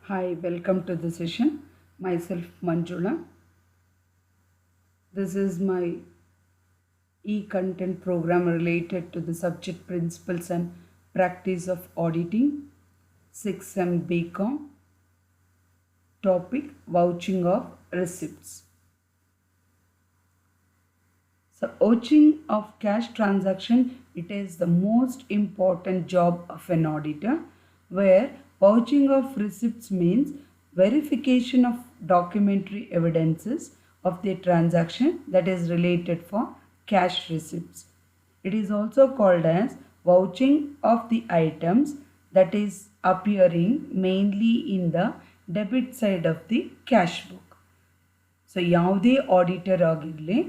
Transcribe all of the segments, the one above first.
Hi, welcome to the session. Myself Manjula. This is my e-content program related to the subject principles and practice of auditing, 6M BCom, topic vouching of receipts. So vouching of cash transaction, it is the most important job of an auditor, where vouching of receipts means verification of documentary evidences of the transaction that is related for cash receipts. It is also called as vouching of the items that is appearing mainly in the debit side of the cash book. So ಯಾವುದೇ auditor ಆಗಿರಲಿ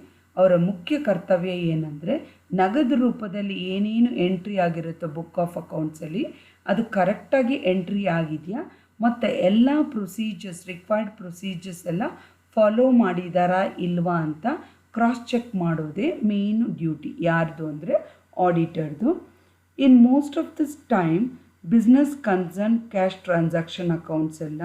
ಅವರ ಮುಖ್ಯ ಕರ್ತವ್ಯ ಏನಂದರೆ ನಗದು ರೂಪದಲ್ಲಿ ಏನೇನು entry ಆಗಿರುತ್ತೋ ಬುಕ್ ಆಫ್ ಅಕೌಂಟ್ಸಲ್ಲಿ ಅದು ಕರೆಕ್ಟಾಗಿ ಎಂಟ್ರಿ ಆಗಿದೆಯಾ ಮತ್ತು ಎಲ್ಲ ಪ್ರೊಸೀಜರ್ಸ್ ರಿಕ್ವೈರ್ಡ್ ಪ್ರೊಸೀಜರ್ಸ್ ಎಲ್ಲ ಫಾಲೋ ಮಾಡಿದಾರಾ ಇಲ್ವಾ ಅಂತ ಕ್ರಾಸ್ ಚೆಕ್ ಮಾಡೋದೇ ಮೇನ್ ಡ್ಯೂಟಿ ಯಾರ್ದು ಅಂದರೆ ಆಡಿಟರ್ದು. In most of this time business concern cash transaction accounts ಎಲ್ಲ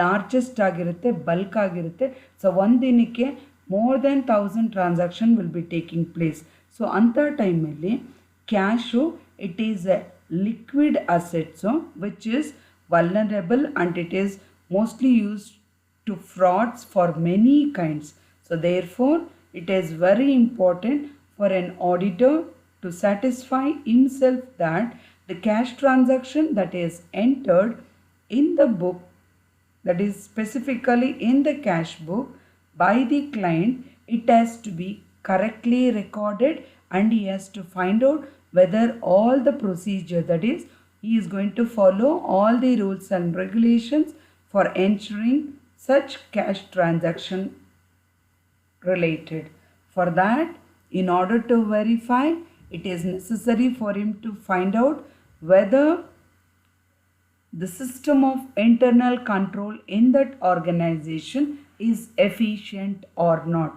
ಲಾರ್ಜೆಸ್ಟ್ ಆಗಿರುತ್ತೆ, ಬಲ್ಕ್ ಆಗಿರುತ್ತೆ. ಸೊ ಒಂದು ದಿನಕ್ಕೆ more than 1000 transaction will be taking place. So ಅಂಥ ಟೈಮಲ್ಲಿ cash it is A liquid assets which is vulnerable and it is mostly used to frauds for many kinds. So therefore it is very important for an auditor to satisfy himself that the cash transaction that is entered in the book, that is specifically in the cash book by the client, it has to be correctly recorded, and he has to find out whether all the procedure, that is he is going to follow all the rules and regulations for ensuring such cash transaction related. For that, in order to verify, it is necessary for him to find out whether the system of internal control in that organization is efficient or not.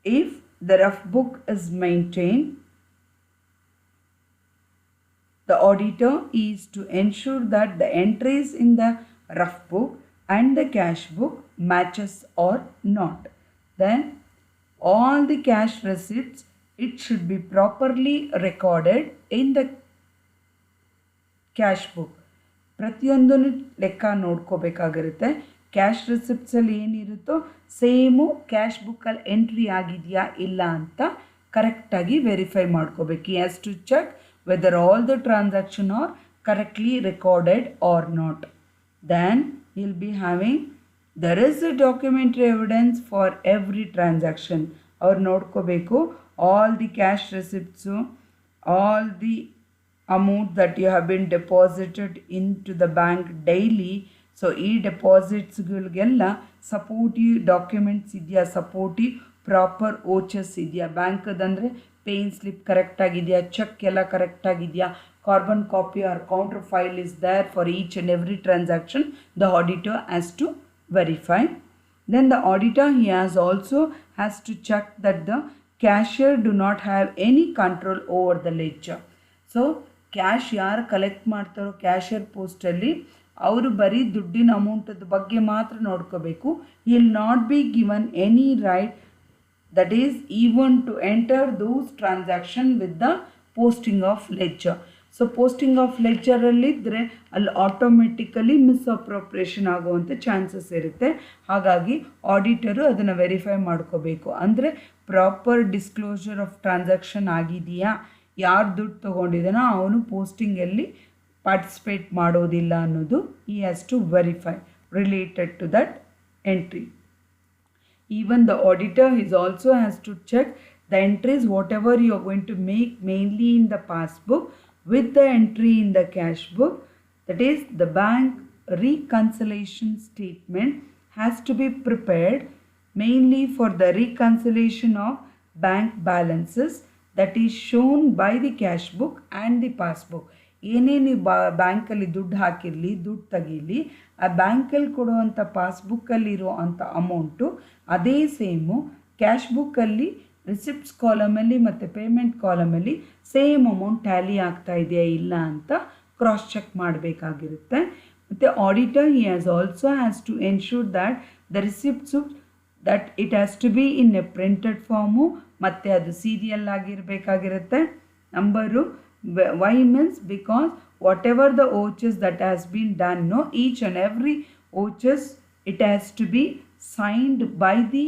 If the rough book is maintained, the auditor is to ensure that the entries in the rough book and the cash book matches or not. Then all the cash receipts, it should be properly recorded in the cash book. ಪ್ರತಿಯೊಂದನ್ನು ಲೆಕ್ಕ ನೋಡ್ಕೋಬೇಕಾಗಿರುತ್ತೆ. Cash ರಿಸಿಪ್ಟ್ಸಲ್ಲಿ ಏನಿರುತ್ತೋ same cash ಬುಕ್ಕಲ್ಲಿ entry ಆಗಿದೆಯಾ ಇಲ್ಲ ಅಂತ ಕರೆಕ್ಟಾಗಿ ವೆರಿಫೈ ಮಾಡ್ಕೋಬೇಕು. He has to check whether all the transaction are correctly recorded or not. Then he'll be having, there is a documentary evidence for every transaction. ಅವ್ರು ನೋಡ್ಕೋಬೇಕು all the cash receipts, all the amount that you have been deposited into the bank daily. So ಈ ಡೆಪಾಸಿಟ್ಸ್ಗಳಿಗೆಲ್ಲ supportive documents ಇದೆಯಾ, supportive proper ಓಚಸ್ ಇದೆಯಾ, ಬ್ಯಾಂಕದಂದರೆ pain slip ಕರೆಕ್ಟಾಗಿದೆಯಾ, check ಎಲ್ಲ ಕರೆಕ್ಟಾಗಿದೆಯಾ, carbon copy or counter file is there for each and every transaction. The auditor has to verify. Then the auditor, he has to check that the cashier do not have any control over the ledger. So cash ಯಾರು collect ಮಾಡ್ತಾರೋ cashier ಪೋಸ್ಟಲ್ಲಿ ಅವರು ಬರೀ ದುಡ್ಡಿನ ಅಮೌಂಟದ ಬಗ್ಗೆ ಮಾತ್ರ ನೋಡ್ಕೋಬೇಕು. He will not be given any right that is even to enter those transaction with the posting of ledger. So posting of ಲೆಡ್ಜರಲ್ಲಿದ್ದರೆ ಅಲ್ಲಿ ಆಟೋಮೆಟಿಕಲಿ ಮಿಸ್ಅಪ್ರೋಪ್ರಿಯೇಷನ್ ಆಗುವಂಥ ಚಾನ್ಸಸ್ ಇರುತ್ತೆ. ಹಾಗಾಗಿ ಆಡಿಟರು ಅದನ್ನು ವೆರಿಫೈ ಮಾಡ್ಕೋಬೇಕು. ಅಂದರೆ ಪ್ರಾಪರ್ ಡಿಸ್ಕ್ಲೋಜರ್ ಆಫ್ ಟ್ರಾನ್ಸಾಕ್ಷನ್ ಆಗಿದೆಯಾ, ಯಾರು ದುಡ್ಡು ತೊಗೊಂಡಿದ್ದಾನೋ ಅವನು ಪೋಸ್ಟಿಂಗಲ್ಲಿ ಪಾರ್ಟಿಸಿಪೇಟ್ ಮಾಡೋದಿಲ್ಲ ಅನ್ನೋದು he has to verify related to that entry. Even the auditor is also has to check the entries whatever you are going to make mainly in the passbook with the entry in the cash book. That is, the bank reconciliation statement has to be prepared mainly for the reconciliation of bank balances that is shown by the cash book and the passbook. ಏನೇನು ಬ್ಯಾಂಕಲ್ಲಿ ದುಡ್ಡು ಹಾಕಿರಲಿ, ದುಡ್ಡು ತೆಗೀಲಿ, ಆ ಬ್ಯಾಂಕಲ್ಲಿ ಕೊಡುವಂಥ ಪಾಸ್ಬುಕ್ಕಲ್ಲಿರೋ ಅಂಥ amount ಅದೇ same cash ಬುಕ್ಕಲ್ಲಿ ರಿಸಿಪ್ಟ್ಸ್ ಕಾಲಮಲ್ಲಿ ಮತ್ತು ಪೇಮೆಂಟ್ ಕಾಲಮಲ್ಲಿ ಸೇಮ್ ಅಮೌಂಟ್ ಟ್ಯಾಲಿ ಆಗ್ತಾ ಇದೆಯಾ ಇಲ್ಲ ಅಂತ ಕ್ರಾಸ್ ಚೆಕ್ ಮಾಡಬೇಕಾಗಿರುತ್ತೆ. The auditor, he has to ensure that the receipts that it has to be in a printed form ಮತ್ತೆ ಅದು ಸೀರಿಯಲ್ ಆಗಿರಬೇಕಾಗಿರುತ್ತೆ. Number why means because whatever the vouchers that has been done, no, each and every vouchers it has to be signed by the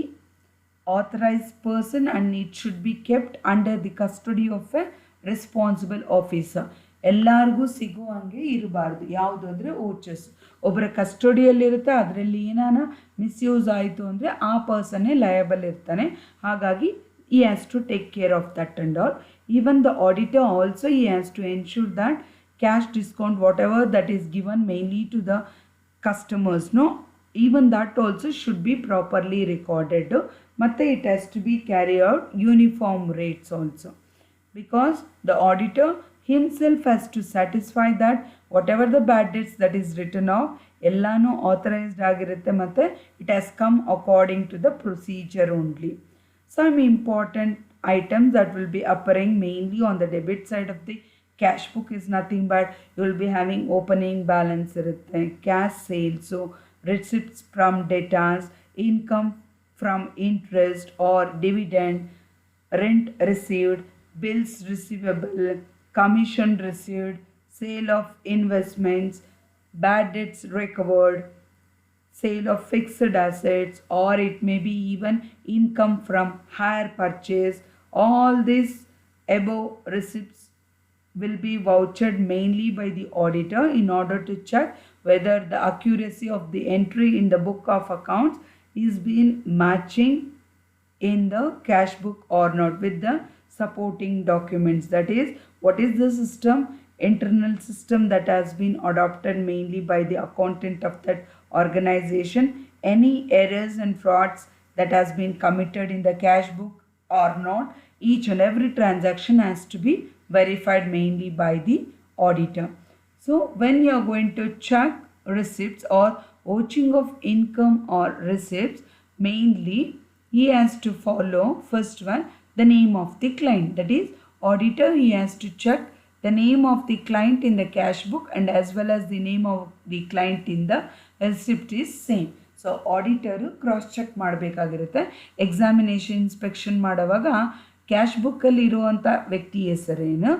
authorized person and it should be kept under the custody of a responsible officer. ಎಲ್ಲರಿಗೂ ಸಿಗುವಂಗೆ ಇರಬಾರ್ದು. ಯಾವುದು ಅಂದರೆ vouchers ಒಬ್ಬರ ಕಸ್ಟಡಿಯಲ್ಲಿರುತ್ತೆ, ಅದರಲ್ಲಿ ಏನಾನ misuse ಆಯಿತು ಅಂದರೆ ಆ ಪರ್ಸನ್ನೇ ಲಯಬಲ್ ಇರ್ತಾನೆ. ಹಾಗಾಗಿ he has to take care of that and all. Even the auditor also, he has to ensure that cash discount whatever that is given mainly to the customers, no, even that also should be properly recorded. Matte it has to be carry out uniform rates also, because the auditor himself has to satisfy that whatever the bad debts that is written off ಎಲ್ಲಾನು authorized ಆಗಿರುತ್ತೆ ಮತ್ತು it has come according to the procedure only. Some important items that will be appearing mainly on the debit side of the cash book is nothing but you will be having opening balance irutte, cash sales, so receipts from debtors, income from interest or dividend, rent received, bills receivable, commission received, sale of investments, bad debts recovered, sale of fixed assets, or it may be even income from hire purchase. All these above receipts will be vouchered mainly by the auditor in order to check whether the accuracy of the entry in the book of accounts is been matching in the cash book or not with the supporting documents. That is, what is the system, internal system that has been adopted mainly by the accountant of that organization. Any errors and frauds that has been committed in the cash book or not, each and every transaction has to be verified mainly by the auditor. So when you are going to check receipts or vouching of income or receipts, mainly he has to follow first one, the name of the client. That is, auditor, he has to check the name of the client in the cash book and as well as the name of the client in the receipt is same. So auditor cross check ಮಾಡಬೇಕಾಗಿರುತ್ತೆ. Examination inspection ಮಾಡುವಾಗ cash ಬುಕ್ಕಲ್ಲಿ ಇರುವಂಥ ವ್ಯಕ್ತಿ ಹೆಸರೇನು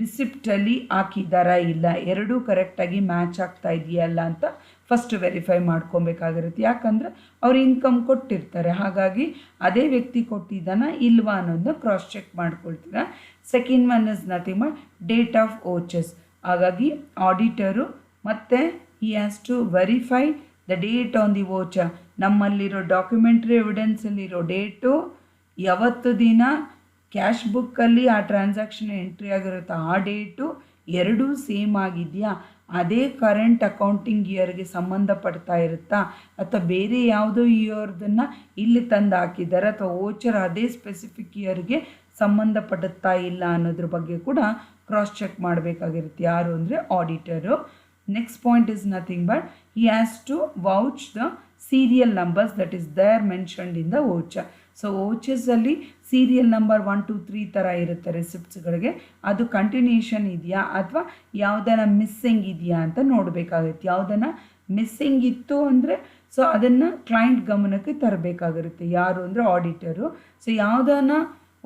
ರಿಸಿಪ್ಟಲ್ಲಿ ಹಾಕಿದ್ದಾರಾ ಇಲ್ಲ, ಎರಡೂ ಕರೆಕ್ಟಾಗಿ match ಆಗ್ತಾ ಇದೆಯಲ್ಲ ಅಂತ ಫಸ್ಟ್ ವೆರಿಫೈ ಮಾಡ್ಕೊಬೇಕಾಗಿರುತ್ತೆ. ಯಾಕಂದರೆ ಅವ್ರು ಇನ್ಕಮ್ ಕೊಟ್ಟಿರ್ತಾರೆ, ಹಾಗಾಗಿ ಅದೇ ವ್ಯಕ್ತಿ ಕೊಟ್ಟಿದ್ದಾನ ಇಲ್ವಾ ಅನ್ನೋದನ್ನ ಕ್ರಾಸ್ ಚೆಕ್ ಮಾಡ್ಕೊಳ್ತೀರಾ. Second one is nothing but date of vouchers. ಹಾಗಾಗಿ ಆಡಿಟರು ಮತ್ತು he has to verify the date on the voucher. ನಮ್ಮಲ್ಲಿರೋ ಡಾಕ್ಯುಮೆಂಟ್ರಿ ಎವಿಡೆನ್ಸಲ್ಲಿರೋ ಡೇಟು ಯಾವತ್ತು ದಿನ ಕ್ಯಾಶ್ ಬುಕ್ಕಲ್ಲಿ ಆ ಟ್ರಾನ್ಸಾಕ್ಷನ್ ಎಂಟ್ರಿ ಆಗಿರುತ್ತೋ ಆ ಡೇಟು ಎರಡೂ ಸೇಮ್ ಆಗಿದೆಯಾ, ಅದೇ ಕರೆಂಟ್ ಅಕೌಂಟಿಂಗ್ ಇಯರ್ಗೆ ಸಂಬಂಧಪಡ್ತಾ ಇರುತ್ತಾ ಅಥವಾ ಬೇರೆ ಯಾವುದೋ ಇಯರ್ದನ್ನು ಇಲ್ಲಿ ತಂದು ಹಾಕಿದ್ದಾರೆ ಅಥವಾ ವೋಚರ್ ಅದೇ ಸ್ಪೆಸಿಫಿಕ್ ಇಯರ್ಗೆ ಸಂಬಂಧಪಡುತ್ತಾ ಇಲ್ಲ ಅನ್ನೋದ್ರ ಬಗ್ಗೆ ಕೂಡ ಕ್ರಾಸ್ ಚೆಕ್ ಮಾಡಬೇಕಾಗಿರುತ್ತೆ. ಯಾರು ಅಂದರೆ auditor. Next point is nothing but he has to vouch the serial numbers that is there mentioned in the voucher. So ವೋಚರ್ಸಲ್ಲಿ ಸೀರಿಯಲ್ ನಂಬರ್ 1 2 3 ಥರ ಇರುತ್ತೆ ರೆಸಿಪ್ಟ್ಸ್ಗಳಿಗೆ, ಅದು ಕಂಟಿನ್ಯೂಷನ್ ಇದೆಯಾ ಅಥವಾ ಯಾವುದನ್ನ ಮಿಸ್ಸಿಂಗ್ ಇದೆಯಾ ಅಂತ ನೋಡಬೇಕಾಗುತ್ತೆ. ಯಾವುದನ್ನು ಮಿಸ್ಸಿಂಗ್ ಇತ್ತು ಅಂದರೆ ಸೊ ಅದನ್ನು ಕ್ಲೈಂಟ್ ಗಮನಕ್ಕೆ ತರಬೇಕಾಗಿರುತ್ತೆ. ಯಾರು ಅಂದರೆ ಆಡಿಟರು. ಸೊ ಯಾವುದನ್ನ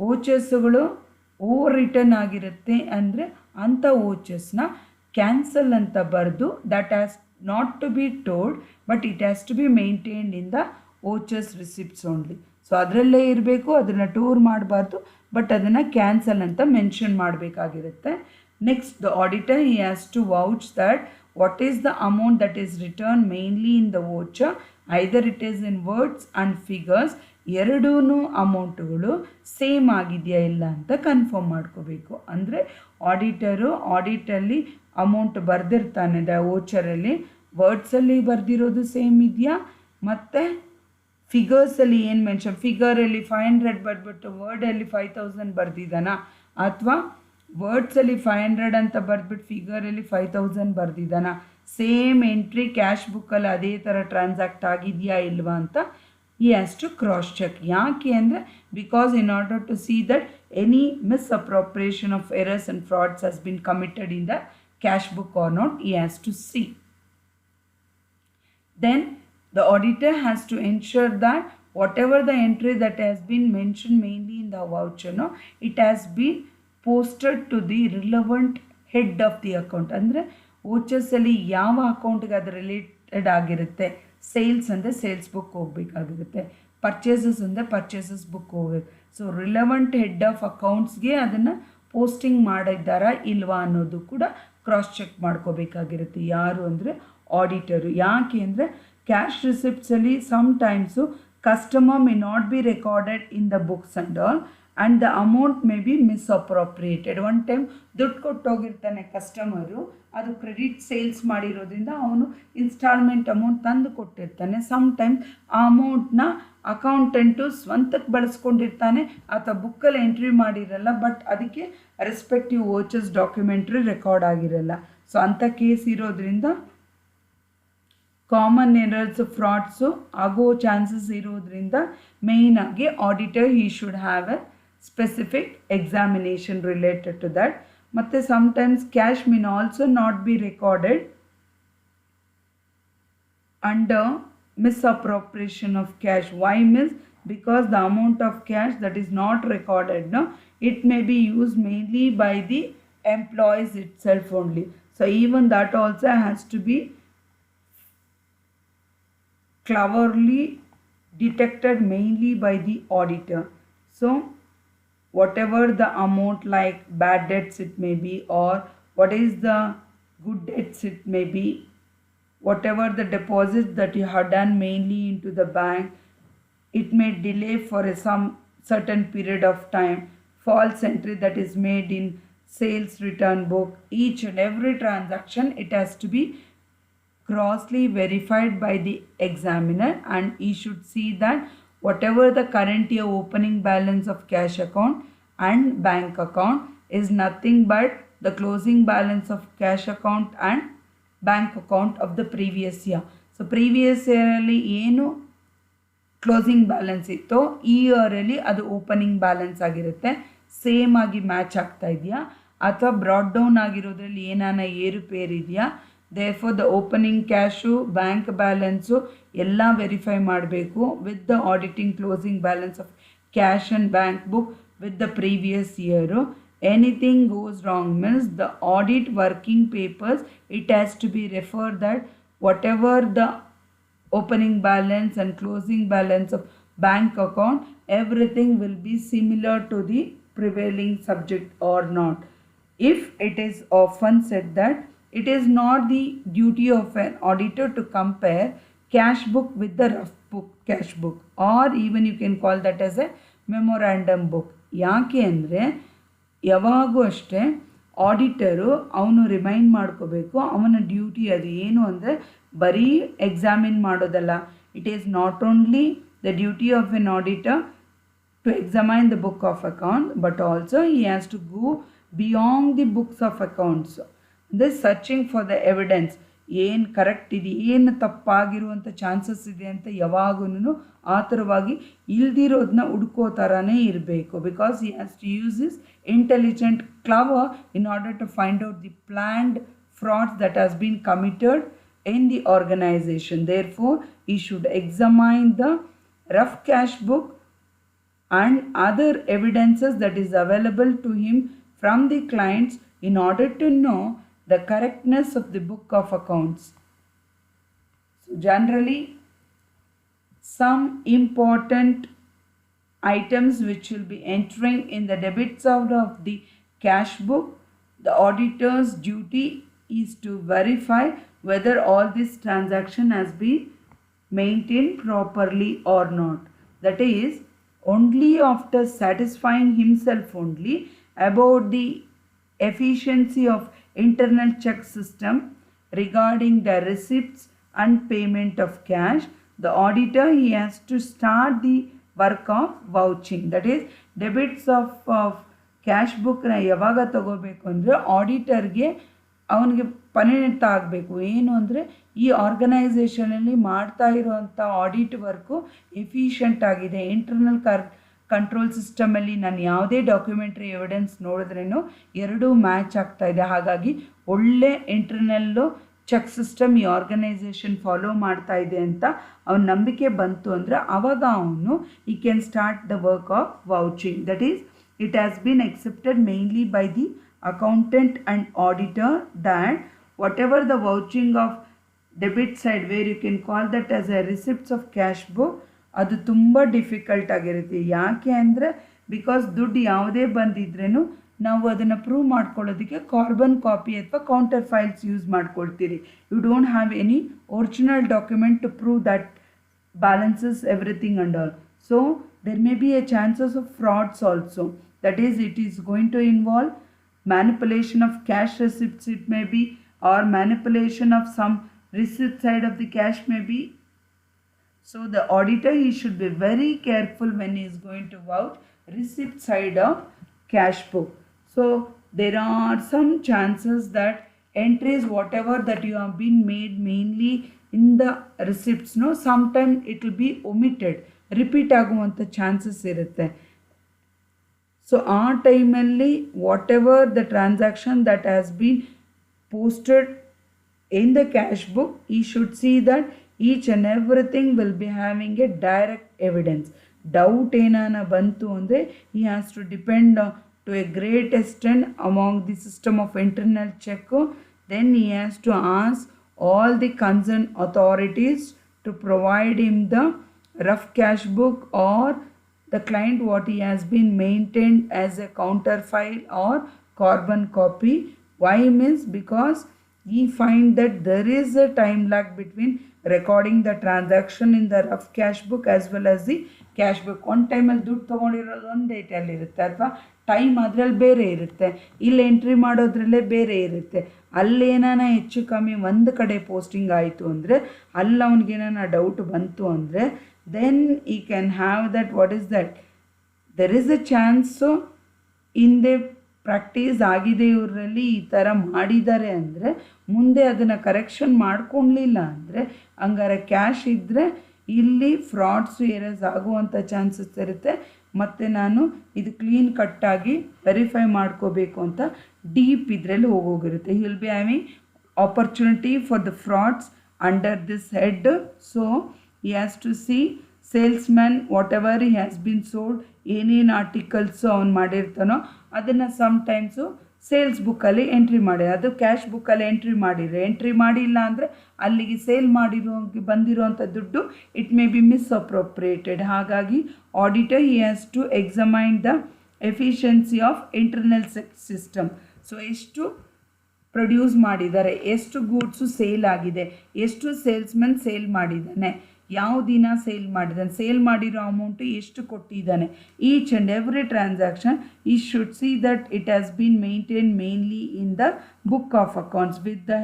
ವೋಚರ್ಸ್ಗಳು ಓವರ್ ರಿಟರ್ನ್ ಆಗಿರುತ್ತೆ ಅಂದರೆ ಅಂಥ ವೋಚರ್ಸ್ನ ಕ್ಯಾನ್ಸಲ್ ಅಂತ ಬರೆದು that has not to be told but it has to be maintained in the vouchers receipts only. So ಅದರಲ್ಲೇ ಇರಬೇಕು, ಅದನ್ನು ಟೂರ್ ಮಾಡಬಾರ್ದು, ಬಟ್ ಅದನ್ನು ಕ್ಯಾನ್ಸಲ್ ಅಂತ ಮೆನ್ಷನ್ ಮಾಡಬೇಕಾಗಿರುತ್ತೆ. Next the auditor he has to vouch that what is the amount that is return mainly in the voucher, either it is in words and figures. ಎರಡೂ ಅಮೌಂಟುಗಳು same ಆಗಿದೆಯಾ ಇಲ್ಲ ಅಂತ confirm ಮಾಡ್ಕೋಬೇಕು. ಅಂದರೆ ಆಡಿಟರು ಆಡಿಟಲ್ಲಿ ಅಮೌಂಟ್ ಬರೆದಿರ್ತಾನೆ ವೋಚರಲ್ಲಿ, ವರ್ಡ್ಸಲ್ಲಿ ಬರೆದಿರೋದು ಸೇಮ್ ಇದೆಯಾ ಮತ್ತು ಫಿಗರ್ಸಲ್ಲಿ ಏನು ಮೆನ್ಷನ್, ಫಿಗರಲ್ಲಿ 500 ಬರೆದ್ಬಿಟ್ಟು ವರ್ಡಲ್ಲಿ 5000 ಬರೆದಿದ್ದಾನಾ ಅಥವಾ ವರ್ಡ್ಸಲ್ಲಿ 500 ಅಂತ ಬರೆದ್ಬಿಟ್ಟು ಫಿಗರಲ್ಲಿ 5000 ಬರೆದಿದ್ದಾನಾ, ಸೇಮ್ ಎಂಟ್ರಿ ಕ್ಯಾಶ್ ಬುಕ್ಕಲ್ಲಿ ಅದೇ ಥರ ಟ್ರಾನ್ಸಾಕ್ಟ್ ಆಗಿದೆಯಾ ಇಲ್ವಾ ಅಂತ he has to cross check. ಯಾಕೆ ಅಂದರೆ because in order to see that any misappropriation of errors and frauds has been committed in the cash book or not, he has to see. then the auditor has to ensure that whatever the entry that has been mentioned mainly in the voucher, no, it has been posted to the relevant head of the account. ಅಂದರೆ ವೋಚರ್ಸಲ್ಲಿ ಯಾವ ಅಕೌಂಟ್ಗೆ ಅದು related ಆಗಿರುತ್ತೆ, sales ಅಂದರೆ sales book ಹೋಗಬೇಕಾಗಿರುತ್ತೆ, purchases ಅಂದರೆ purchases book ಹೋಗಬೇಕು. So relevant head of ಅಕೌಂಟ್ಸ್ಗೆ ಅದನ್ನು posting ಮಾಡಿದ್ದಾರಾ ಇಲ್ವಾ ಅನ್ನೋದು ಕೂಡ ಕ್ರಾಸ್ ಚೆಕ್ ಮಾಡ್ಕೋಬೇಕಾಗಿರುತ್ತೆ. ಯಾರು ಅಂದರೆ ಆಡಿಟರು. ಯಾಕೆ ಅಂದರೆ ಕ್ಯಾಶ್ ರಿಸಿಪ್ಟ್ಸಲ್ಲಿ sometimes customer may not be recorded in the books and all and the amount may be misappropriated. One time ದುಡ್ಡು ಕೊಟ್ಟೋಗಿರ್ತಾನೆ ಕಸ್ಟಮರು, ಅದು ಕ್ರೆಡಿಟ್ ಸೇಲ್ಸ್ ಮಾಡಿರೋದ್ರಿಂದ ಅವನು ಇನ್ಸ್ಟಾಲ್ಮೆಂಟ್ ಅಮೌಂಟ್ ತಂದು ಕೊಟ್ಟಿರ್ತಾನೆ. ಸಮ್ಟೈಮ್ ಆ ಅಮೌಂಟ್ನ ಅಕೌಂಟೆಂಟು ಸ್ವಂತಕ್ಕೆ ಬಳಸ್ಕೊಂಡಿರ್ತಾನೆ ಅಥವಾ ಬುಕ್ಕಲ್ಲಿ ಎಂಟ್ರಿ ಮಾಡಿರಲ್ಲ, ಬಟ್ ಅದಕ್ಕೆ ರೆಸ್ಪೆಕ್ಟಿವ್ ವೋಚರ್ಸ್ ಡಾಕ್ಯುಮೆಂಟ್ರಿ ರೆಕಾರ್ಡ್ ಆಗಿರಲ್ಲ. ಸೊ ಅಂಥ ಕೇಸ್ ಇರೋದ್ರಿಂದ ಕಾಮನ್ ಎರರ್ಸ್ ಫ್ರಾಡ್ಸು ಆಗೋ ಚಾನ್ಸಸ್ ಇರೋದ್ರಿಂದ ಮೇಯ್ನಾಗಿ auditor he should have a specific examination related to that. ಮತ್ತು sometimes cash mean also not be recorded under misappropriation of cash. Why means because the amount of cash that is not recorded, no, it may be used mainly by the employees itself only. So even that also has to be cleverly detected mainly by the auditor. So whatever the amount, like bad debts it may be, or what is the good debts it may be, whatever the deposits that you have done mainly into the bank, it may delay for some certain period of time. False entry that is made in sales return book, each and every transaction, it has to be crossly verified by the examiner, and he should see that whatever the current year opening balance of cash account and bank account is nothing but the closing balance of cash account and bank account of the previous year. So previous ಇಯರಲ್ಲಿ ಏನು closing balance ಇತ್ತೋ ಈ ಇಯರಲ್ಲಿ ಅದು opening balance ಆಗಿರುತ್ತೆ. Same ಆಗಿ match ಆಗ್ತಾ ಇದೆಯಾ ಅಥವಾ ಬ್ರಾಡ್ ಡೌನ್ ಆಗಿರೋದ್ರಲ್ಲಿ ಏನಾನ ಏರುಪೇರು ಇದೆಯಾ. Therefore the opening cash, bank balance ಎಲ್ಲ ವೆರಿಫೈ ಮಾಡಬೇಕು with the auditing closing balance of cash and bank book with the previous year. Anything goes wrong means the audit working papers, it has to be referred that whatever the opening balance and closing balance of bank account, everything will be similar to the prevailing subject or not. If it is often said that it is not the duty of an auditor to compare cash book with the rough book cash book, or even you can call that as a memorandum book. ಯಾಕೆ ಅಂದರೆ ಯಾವಾಗೂ ಅಷ್ಟೇ auditor ಅವನು remind ಮಾಡ್ಕೋಬೇಕು, ಅವನ duty ಅದು ಏನು ಅಂದರೆ ಬರೀ ಎಕ್ಸಾಮಿನ್ ಮಾಡೋದಲ್ಲ. It is not only the duty of an auditor to examine the book of account, but also he has to go beyond the books of accounts. ಅಂದರೆ ಸರ್ಚಿಂಗ್ ಫಾರ್ ದ ಎವಿಡೆನ್ಸ್, ಏನು correct ಇದೆ, ಏನು ತಪ್ಪಾಗಿರುವಂಥ chances ಇದೆ ಅಂತ ಯಾವಾಗೂ ಆತುರವಾಗಿ ಇಲ್ದಿರೋದನ್ನ ಹುಡ್ಕೋ ಥರನೇ ಇರಬೇಕು. Because he has to use is intelligent clever in order to find out the planned frauds that has been committed in the organization. Therefore, he should examine the rough cash book and other evidences that is available to him from the clients in order to know the correctness of the book of accounts. So generally, some important items which will be entering in the debit side of the cash book, the auditor's duty is to verify whether all this transaction has been maintained properly or not. That is, only after satisfying himself only about the efficiency of internal check system regarding the receipts and payment of cash, the auditor he has to start the work of vouching. That is, debits of cash book na yavaga ತಗೋಬೇಕು ಅಂದರೆ ಆಡಿಟರ್ಗೆ ಅವನಿಗೆ ಪರಿಣಿತ ಆಗಬೇಕು. ಏನು ಅಂದರೆ ಈ ಆರ್ಗನೈಸೇಷನಲ್ಲಿ ಮಾಡ್ತಾ ಇರೋವಂಥ ಆಡಿಟ್ ವರ್ಕು ಎಫಿಷಿಯೆಂಟ್ ಆಗಿದೆ. ಇಂಟರ್ನಲ್ ಕಂಟ್ರೋಲ್ ಸಿಸ್ಟಮಲ್ಲಿ ನಾನು ಯಾವುದೇ ಡಾಕ್ಯುಮೆಂಟ್ರಿ ಎವಿಡೆನ್ಸ್ ನೋಡಿದ್ರೇನು ಎರಡೂ ಮ್ಯಾಚ್ ಆಗ್ತಾಯಿದೆ. ಹಾಗಾಗಿ ಒಳ್ಳೆ ಇಂಟರ್ನಲ್ಲು ಚೆಕ್ ಸಿಸ್ಟಮ್ ಈ ಆರ್ಗನೈಸೇಷನ್ ಫಾಲೋ ಮಾಡ್ತಾ ಇದೆ ಅಂತ ಅವನ ನಂಬಿಕೆ ಬಂತು ಅಂದರೆ ಆವಾಗ ಅವನು he can start the work of vouching. That is it has been accepted mainly by the accountant and auditor that whatever the vouching of debit side, where you can call that as a receipts of cash book, ಅದು ತುಂಬ difficult ಆಗಿರುತ್ತೆ. ಯಾಕೆ ಅಂದರೆ because ದುಡ್ಡು ಯಾವುದೇ ಬಂದಿದ್ರೂ ನಾವು ಅದನ್ನು prove ಮಾಡ್ಕೊಳ್ಳೋದಕ್ಕೆ ಕಾರ್ಬನ್ ಕಾಪಿ ಅಥವಾ ಕೌಂಟರ್ ಫೈಲ್ಸ್ ಯೂಸ್ ಮಾಡ್ಕೊಳ್ತೀರಿ. You don't have any original document to prove that balances everything and all. So there may be a chances of frauds also. That is, it is going to involve manipulation of cash receipts, it may be, or manipulation of some receipt side of the cash may be. So the auditor, he should be very careful when he is going to vouch receipt side of cash book. So there are some chances that entries whatever that you have been made mainly in the receipts, no, sometimes it will be omitted, repeat ಆಗುವಂಥ chances ಇರುತ್ತೆ. So ಆ ಟೈಮಲ್ಲಿ whatever the transaction that has been posted in the cash book, he should see that each and everything will be having a direct evidence. Doubt ಏನಾನ ಬಂತು ಅಂದರೆ he has to depend to a great extent among the system of internal check. Then he has to ask all the concern authorities to provide him the rough cash book or the client what he has been maintained as a counter file or carbon copy. Why means because we find that there is a time lag between recording the transaction in the rough cash book as well as the cash book. one time ಅಲ್ಲಿ ದುಡ್ಡು ತೊಗೊಂಡಿರೋದು ಒಂದು ಡೇಟಲ್ಲಿ ಇರುತ್ತೆ, ಅಥವಾ time ಅದರಲ್ಲಿ ಬೇರೆ ಇರುತ್ತೆ, ಇಲ್ಲಿ entry ಮಾಡೋದ್ರಲ್ಲೇ ಬೇರೆ ಇರುತ್ತೆ. ಅಲ್ಲೇನಾನ ಹೆಚ್ಚು ಕಮ್ಮಿ ಒಂದು ಕಡೆ ಪೋಸ್ಟಿಂಗ್ ಆಯಿತು ಅಂದರೆ ಅಲ್ಲಿ ಅವ್ನಿಗೇನಾನ ಡೌಟ್ ಬಂತು ಅಂದರೆ then he can have that, what is that, there is a chance. So in the practice ಆಗಿದೆ ಇವರಲ್ಲಿ, ಈ ಥರ ಮಾಡಿದ್ದಾರೆ ಅಂದರೆ ಮುಂದೆ ಅದನ್ನು ಕರೆಕ್ಷನ್ ಮಾಡ್ಕೊಳ್ಲಿಲ್ಲ ಅಂದರೆ ಹಂಗಾರೆ ಕ್ಯಾಶ್ ಇದ್ದರೆ ಇಲ್ಲಿ ಫ್ರಾಡ್ಸ್ ಏರಸ್ ಆಗುವಂಥ ಚಾನ್ಸಸ್ ಇರುತ್ತೆ. ಮತ್ತು ನಾನು ಇದು ಕ್ಲೀನ್ ಕಟ್ಟಾಗಿ ವೆರಿಫೈ ಮಾಡ್ಕೋಬೇಕು ಅಂತ ಡೀಪ್ ಇದರಲ್ಲಿ ಹೋಗೋಗಿರುತ್ತೆ. He will be having opportunity for the frauds under this head. So he has to see salesman whatever he has been sold, ಏನೇನು ಆರ್ಟಿಕಲ್ಸು ಅವ್ನು ಮಾಡಿರ್ತಾನೋ ಅದನ್ನು ಸಮ್ಟೈಮ್ಸು ಸೇಲ್ಸ್ ಬುಕ್ಕಲ್ಲಿ ಎಂಟ್ರಿ ಮಾಡಿ, ಅದು ಕ್ಯಾಶ್ ಬುಕ್ಕಲ್ಲಿ ಎಂಟ್ರಿ ಮಾಡಿಲ್ಲ ಅಂದರೆ ಅಲ್ಲಿಗೆ ಸೇಲ್ ಬಂದಿರೋಂಥ ದುಡ್ಡು ಇಟ್ ಮೇ ಬಿ ಮಿಸ್ಅಪ್ರೋಪ್ರಿಯೇಟೆಡ್. ಹಾಗಾಗಿ auditor he has to examine the efficiency of internal system. So ಎಷ್ಟು ಪ್ರೊಡ್ಯೂಸ್ ಮಾಡಿದ್ದಾರೆ, ಎಷ್ಟು ಗೂಡ್ಸು ಸೇಲ್ ಆಗಿದೆ, ಎಷ್ಟು ಸೇಲ್ಸ್ಮನ್ ಸೇಲ್ ಮಾಡಿದ್ದಾನೆ, ಯಾವ ದಿನ ಸೇಲ್ ಮಾಡಿದ್ದಾನೆ, ಸೇಲ್ ಮಾಡಿರೋ ಅಮೌಂಟು ಎಷ್ಟು ಕೊಟ್ಟಿದ್ದಾನೆ, ಈಚ್ ಆ್ಯಂಡ್ ಎವ್ರಿ ಟ್ರಾನ್ಸಾಕ್ಷನ್ ಈ should see that it has been maintain mainly in the book of accounts with the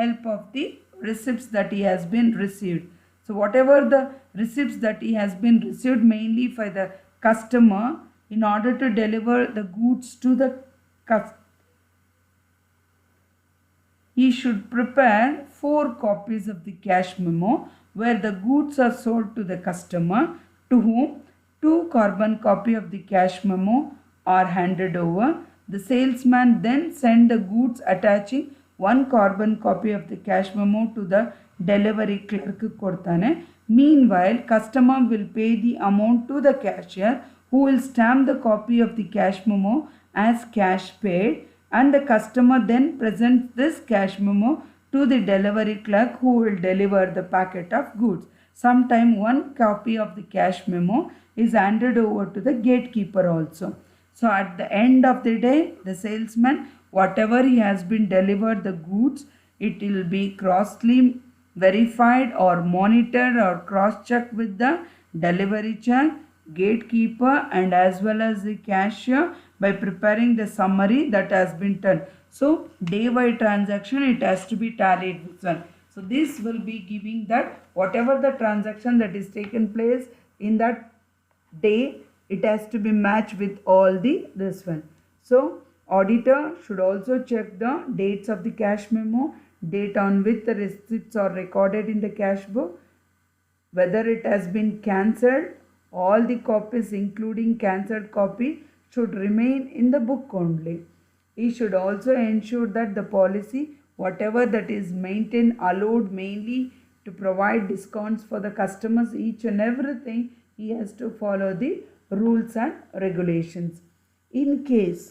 help of the receipts that he has been received. So whatever the receipts that he has been received mainly for the customer in order to deliver the goods to the customer, he should prepare 4 copies of the cash memo where the goods are sold to the customer, to whom 2 carbon copy of the cash memo are handed over. The salesman then send the goods attaching 1 carbon copy of the cash memo to the delivery clerk ಕೊಡ್ತಾನೆ. Meanwhile, customer will pay the amount to the cashier who will stamp the copy of the cash memo as cash paid, and the customer then presents this cash memo to the delivery clerk who will deliver the packet of goods. Sometime 1 copy of the cash memo is handed over to the gatekeeper also. So at the end of the day, the salesman, whatever he has been delivered the goods, it will be crossly verified or monitored or cross-checked with the delivery check, gatekeeper, and as well as the cashier by preparing the summary that has been done. So day by transaction it has to be tallied with one. So this will be giving that whatever the transaction that is taken place in that day, it has to be matched with all this one. So auditor should also check the dates of the cash memo, date on which the receipts are recorded in the cash book, whether it has been cancelled. All the copies including cancelled copy should remain in the book only. He should also ensure that the policy whatever that is maintained, allowed mainly to provide discounts for the customers, each and everything, he has to follow the rules and regulations. In case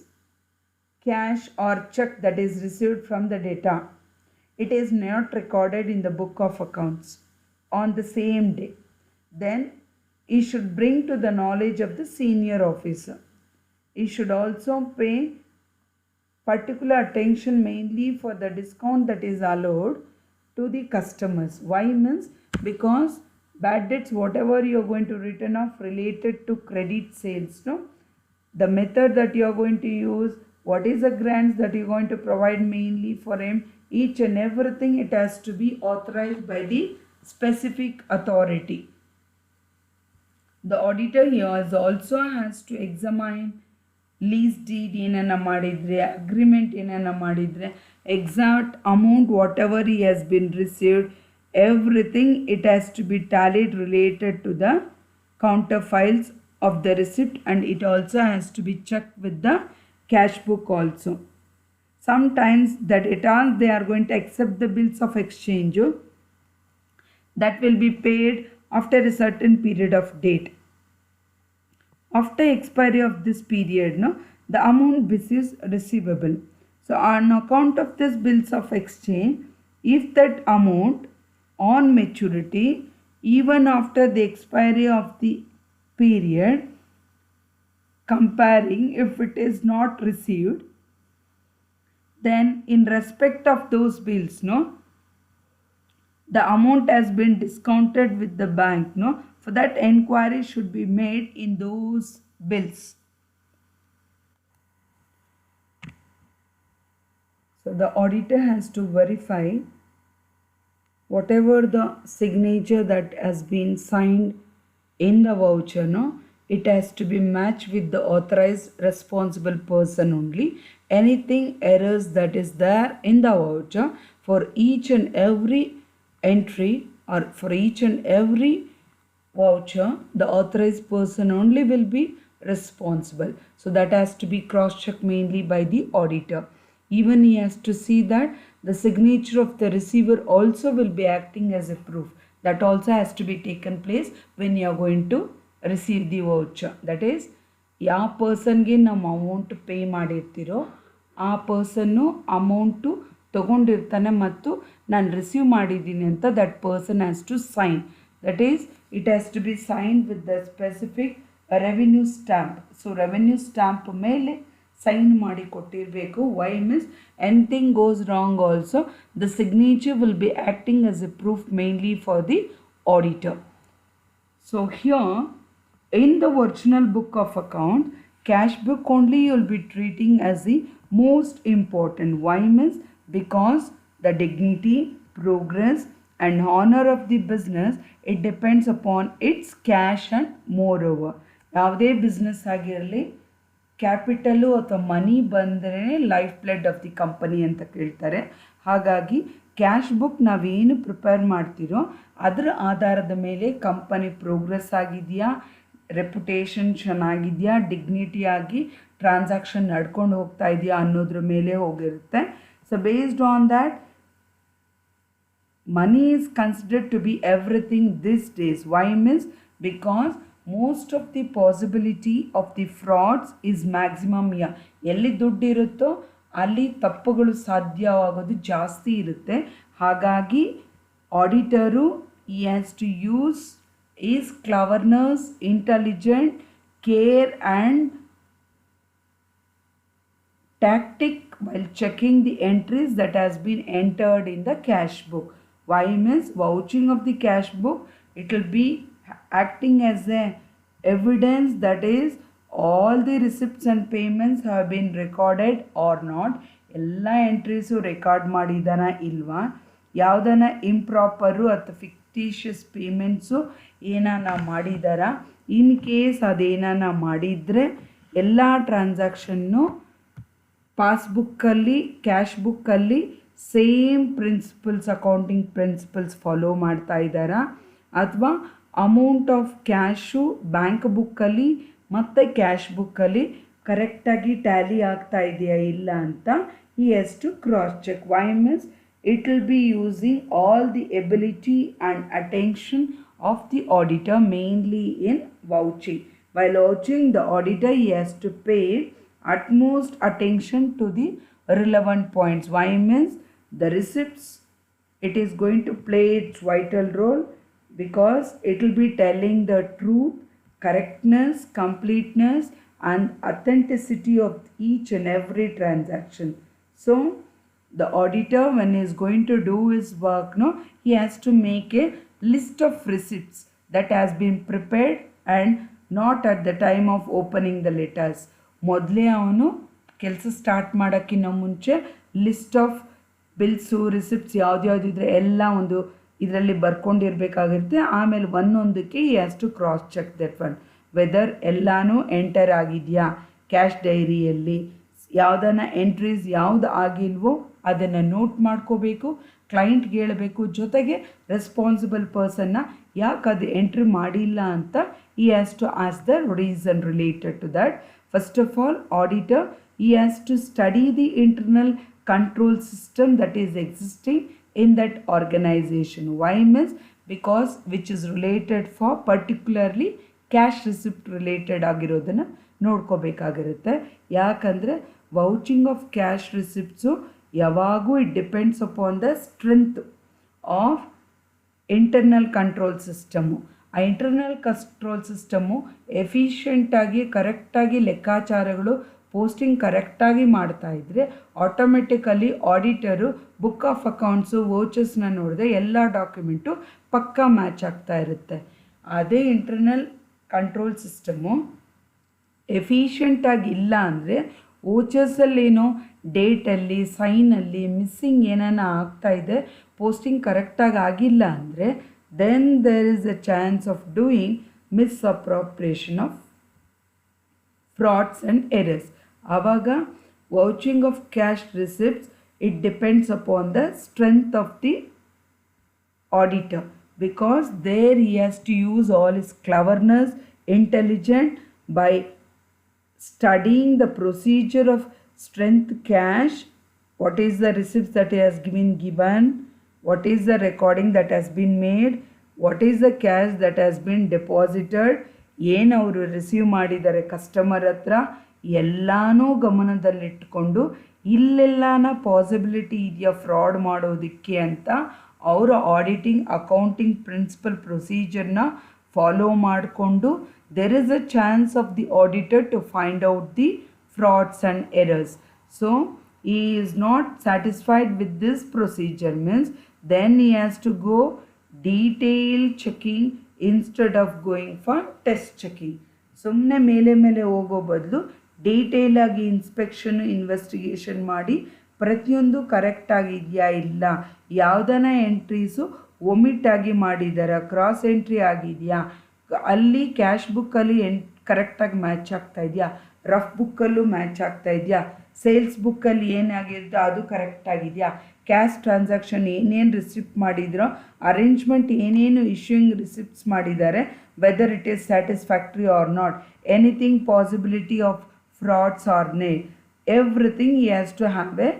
cash or check that is received from the data, it is not recorded in the book of accounts on the same day, then he should bring to the knowledge of the senior officer. He should also pay particular attention mainly for the discount that is allowed to the customers. Why means because bad debts, whatever you are going to return off related to credit sales, no, the method that you are going to use, what is the grants that you are going to provide mainly for him, each and everything, it has to be authorized by the specific authority. The auditor here also has to examine lease deed ಏನನ್ನ ಮಾಡಿದ್ರೆ, agreement ಏನನ್ನ ಮಾಡಿದ್ರೆ, exact amount whatever he has been received, everything it has to be tallied related to the counter files of the receipt, and it also has to be checked with the cash book also. Sometimes the debtors, they are going to accept the bills of exchange that will be paid after a certain period of date. After expiry of this period, no, the amount is receivable. So on account of this bills of exchange, if that amount on maturity, even after the expiry of the period, comparing if it is not received, then in respect of those bills, no, the amount has been discounted with the bank, no, for that enquiry should be made in those bills. So the auditor has to verify whatever the signature that has been signed in the voucher, no, it has to be matched with the authorized responsible person only. Anything errors that is there in the voucher, for each and every entry or for each and every voucher, the authorized person only will be responsible. So that has to be cross-checked mainly by the auditor. Even he has to see that the signature of the receiver also will be acting as a proof. That also has to be taken place when you are going to receive the voucher. That is, ಯಾವ ಪರ್ಸನ್ಗೆ ನಮ್ಮ amount pay ಮಾಡಿರ್ತೀರೋ ಆ ಪರ್ಸನ್ನು amount ತಗೊಂಡಿರ್ತಾನೆ ಮತ್ತು ನಾನು receive ಮಾಡಿದ್ದೀನಿ ಅಂತ that person has to sign. That is, it has to be sign with the specific revenue stamp. So revenue stamp ಮೇಲೆ sign ಮಾಡಿ ಕೊಟ್ಟಿರಬೇಕು. Why means anything goes wrong also the signature will be acting as a proof mainly for the auditor. So here in the original book of account, cash book only you will be treating as the most important. Why means because the dignity, progress and honor of the business, it depends upon its cash, and moreover ಯಾವುದೇ business ಆಗಿರಲಿ capital ಅಥವಾ ಮನಿ ಬಂದರೆ life blood of the company ಅಂತ ಕೇಳ್ತಾರೆ. ಹಾಗಾಗಿ cash book ನಾವೇನು prepare ಮಾಡ್ತೀರೋ ಅದರ ಆಧಾರದ ಮೇಲೆ ಕಂಪನಿ ಪ್ರೋಗ್ರೆಸ್ ಆಗಿದೆಯಾ, ರೆಪ್ಯುಟೇಷನ್ ಚೆನ್ನಾಗಿದೆಯಾ, ಡಿಗ್ನಿಟಿಯಾಗಿ ಟ್ರಾನ್ಸಾಕ್ಷನ್ ನಡ್ಕೊಂಡು ಹೋಗ್ತಾ ಇದೆಯಾ ಅನ್ನೋದ್ರ ಮೇಲೆ ಹೋಗಿರುತ್ತೆ. So based on that money is considered to be everything these days. Why means because most of the possibility of the frauds is maximum. ಎಲ್ಲಿ ದುಡ್ಡಿರುತ್ತೋ ಅಲ್ಲಿ ತಪ್ಪುಗಳು ಸಾಧ್ಯವಾಗೋದು ಜಾಸ್ತಿ ಇರುತ್ತೆ. ಹಾಗಾಗಿ auditor he has to use his cleverness, intelligent, care and tactic while checking the entries that has been entered in the cash book. Why means vouching of the cash book, it will be acting as a evidence, that is all the receipts and payments have been recorded or not. ಎಲ್ಲ entries record ಮಾಡಿದಾನ ಇಲ್ವಾ, ಯಾವುದನ್ನ ಇಂಪ್ರಾಪರು ಅಥವಾ fictitious payments ಏನಾನ ಮಾಡಿದಾರ. In case ಅದೇನಾನ ಮಾಡಿದರೆ ಎಲ್ಲ transaction ಪಾಸ್ಬುಕ್ಕಲ್ಲಿ, cash ಬುಕ್ಕಲ್ಲಿ same principles, accounting principles follow ಮಾಡ್ತಾ ಇದ್ದಾರಾ, ಅಥವಾ ಅಮೌಂಟ್ ಆಫ್ ಕ್ಯಾಶು ಬ್ಯಾಂಕ್ ಬುಕ್ಕಲ್ಲಿ ಮತ್ತು ಕ್ಯಾಶ್ ಬುಕ್ಕಲ್ಲಿ ಕರೆಕ್ಟಾಗಿ ಟ್ಯಾಲಿ ಆಗ್ತಾ ಇದೆಯಾ ಇಲ್ಲ ಅಂತ he has to cross check. Why means it will be using all the ability and attention of the auditor, mainly in vouching. While vouching, the auditor, he has to pay utmost attention to the relevant points. Why means the receipts, it is going to play its vital role because it will be telling the truth, correctness, completeness and authenticity of each and every transaction. So the auditor, when he is going to do his work, no, he has to make a list of receipts that has been prepared and not at the time of opening the letters. ಮೊದಲೇ ಅವನು ಕೆಲಸ start ಮಾಡೋಕ್ಕಿಂತ ಮುಂಚೆ list of bills receipts ಯಾವ್ದ್ಯಾವ್ದಿದ್ರೆ ಎಲ್ಲ ಒಂದು ಇದರಲ್ಲಿ ಬರ್ಕೊಂಡಿರ್ಬೇಕಾಗಿರುತ್ತೆ. ಆಮೇಲೆ ಒಂದೊಂದಕ್ಕೆ he has to cross check that one, whether ಎಲ್ಲನೂ ಎಂಟರ್ ಆಗಿದೆಯಾ ಕ್ಯಾಶ್ ಡೈರಿಯಲ್ಲಿ, ಯಾವುದನ್ನ ಎಂಟ್ರೀಸ್ ಯಾವ್ದು ಆಗಿಲ್ವೋ ಅದನ್ನು ನೋಟ್ ಮಾಡ್ಕೋಬೇಕು, ಕ್ಲೈಂಟ್ಗೆ ಹೇಳಬೇಕು. ಜೊತೆಗೆ ರೆಸ್ಪಾನ್ಸಿಬಲ್ ಪರ್ಸನ್ನ ಯಾಕೆ ಅದು ಎಂಟ್ರಿ ಮಾಡಿಲ್ಲ ಅಂತ he has to ask the reason related to that. First of all, auditor, he has to study the internal control system that is existing in that organization. Why means because which is related for particularly cash receipt related ಆಗಿರೋದನ್ನು ನೋಡ್ಕೋಬೇಕಾಗಿರುತ್ತೆ. ಯಾಕಂದರೆ vouching of cash receipts ಯಾವಾಗೂ it depends upon the strength of internal control system. ಆ internal control system ಎಫಿಷಿಯೆಂಟಾಗಿ ಕರೆಕ್ಟಾಗಿ ಲೆಕ್ಕಾಚಾರಗಳು posting ಕರೆಕ್ಟಾಗಿ ಮಾಡ್ತಾ ಇದ್ದರೆ automatically auditor book of accounts ವೋಚರ್ಸ್ನ ನೋಡಿದ್ರೆ ಎಲ್ಲ ಡಾಕ್ಯುಮೆಂಟು ಪಕ್ಕಾ ಮ್ಯಾಚ್ ಆಗ್ತಾ ಇರುತ್ತೆ. ಅದೇ ಇಂಟರ್ನಲ್ ಕಂಟ್ರೋಲ್ ಸಿಸ್ಟಮು ಎಫಿಷಿಯೆಂಟಾಗಿ ಇಲ್ಲ ಅಂದರೆ ವೋಚರ್ಸಲ್ಲೇನೋ ಡೇಟಲ್ಲಿ ಸೈನಲ್ಲಿ ಮಿಸ್ಸಿಂಗ್ ಏನಾನ ಆಗ್ತಾ ಇದೆ, ಪೋಸ್ಟಿಂಗ್ ಕರೆಕ್ಟಾಗಿ ಆಗಿಲ್ಲ ಅಂದರೆ then there is a chance of doing misappropriation of frauds and errors. ಆವಾಗ vouching of cash receipts it depends upon the strength of the auditor, because there he has to use all his cleverness, intelligence by studying the procedure of strength cash, what is the receipts that he has given, what is the recording that has been made, what is the cash that has been deposited, ಏನು ಅವರು receive ಮಾಡಿದ್ದಾರೆ customer ಹತ್ರ, ಎಲ್ಲನೂ ಗಮನದಲ್ಲಿಟ್ಕೊಂಡು ಇಲ್ಲೆಲ್ಲನ possibility ಇದೆಯಾ fraud ಮಾಡೋದಕ್ಕೆ ಅಂತ ಅವರ auditing accounting principal ಪ್ರೊಸೀಜರ್ನ follow ಮಾಡಿಕೊಂಡು there is a chance of the auditor to find out the frauds and errors. So he is not satisfied with this procedure means then he has to go detail checking instead of going for test checking. ಸುಮ್ಮನೆ ಮೇಲೆ ಹೋಗೋ ಬದಲು detail ಆಗಿ inspection investigation ಮಾಡಿ ಪ್ರತಿಯೊಂದು ಕರೆಕ್ಟಾಗಿದೆಯಾ ಇಲ್ಲ, ಯಾವುದನ್ನ entries omit ಆಗಿ ಮಾಡಿದಾರ, ಕ್ರಾಸ್ ಎಂಟ್ರಿ ಆಗಿದೆಯಾ, ಅಲ್ಲಿ ಕ್ಯಾಶ್ ಬುಕ್ಕಲ್ಲಿ ಕರೆಕ್ಟಾಗಿ ಮ್ಯಾಚ್ ಆಗ್ತಾ ಇದೆಯಾ, ರಫ್ ಬುಕ್ಕಲ್ಲೂ ಮ್ಯಾಚ್ ಆಗ್ತಾ ಇದೆಯಾ, ಸೇಲ್ಸ್ ಬುಕ್ಕಲ್ಲಿ ಏನಾಗಿರುತ್ತೋ ಅದು ಕರೆಕ್ಟಾಗಿದೆಯಾ, ಕ್ಯಾಶ್ ಟ್ರಾನ್ಸಾಕ್ಷನ್ ಏನೇನು ರಿಸಿಪ್ಟ್ ಮಾಡಿದ್ರೋ ಅರೇಂಜ್ಮೆಂಟ್ ಏನೇನು ಇಶ್ಯೂಯಿಂಗ್ ರಿಸಿಪ್ಟ್ಸ್ ಮಾಡಿದ್ದಾರೆ, whether it is satisfactory or not, anything possibility of frauds are made, everything he has to have a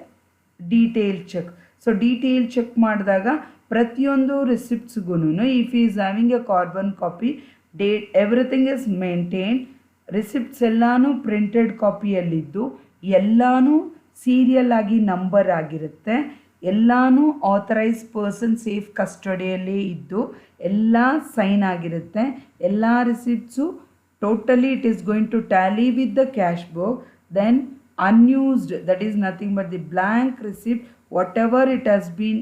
detail check. So detail check ಮಾಡಿದಾಗ ಪ್ರತಿಯೊಂದು ರಿಸಿಪ್ಟ್ಸ್ಗೂ if is having a carbon copy date everything is maintained, receipts ಎಲ್ಲನೂ printed ಕಾಪಿಯಲ್ಲಿದ್ದು ಎಲ್ಲನೂ serial ಆಗಿ number ಆಗಿರುತ್ತೆ, ಎಲ್ಲನೂ authorise person safe ಕಸ್ಟಡಿಯಲ್ಲೇ ಇದ್ದು ಎಲ್ಲ ಸೈನ್ ಆಗಿರುತ್ತೆ, ಎಲ್ಲ receipts totally it is going to tally with the cash book. Then unused, that is nothing but the blank receipt, whatever it has been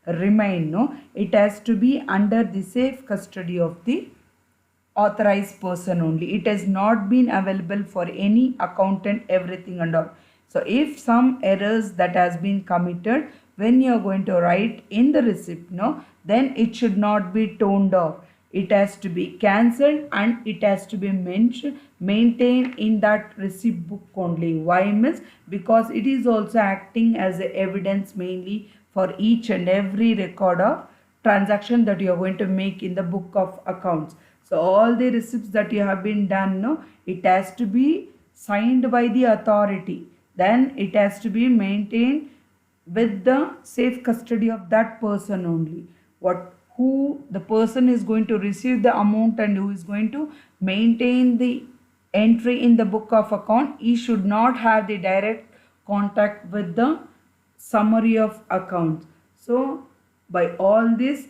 remained, no, it has to be under the safe custody of the authorized person only. It has not been available for any accountant, everything and all. So if some errors that has been committed when you are going to write in the receipt, no, then it should not be toned off. It has to be cancelled and it has to be maintained in that receipt book only. Why means because it is also acting as a evidence mainly for each and every record of transaction that you are going to make in the book of accounts. So all the receipts that you have been done, no, it has to be signed by the authority. Then it has to be maintained with the safe custody of that person only. What who the person is going to receive the amount and who is going to maintain the entry in the book of account, he should not have the direct contact with the summary of accounts. So by all this,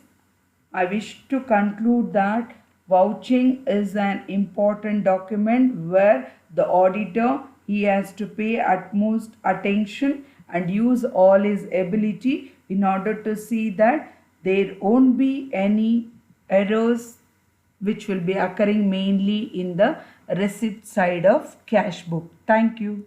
I wish to conclude that vouching is an important document where the auditor, he has to pay utmost attention and use all his ability in order to see that there won't be any errors which will be occurring mainly in the receipt side of cash book. Thank you.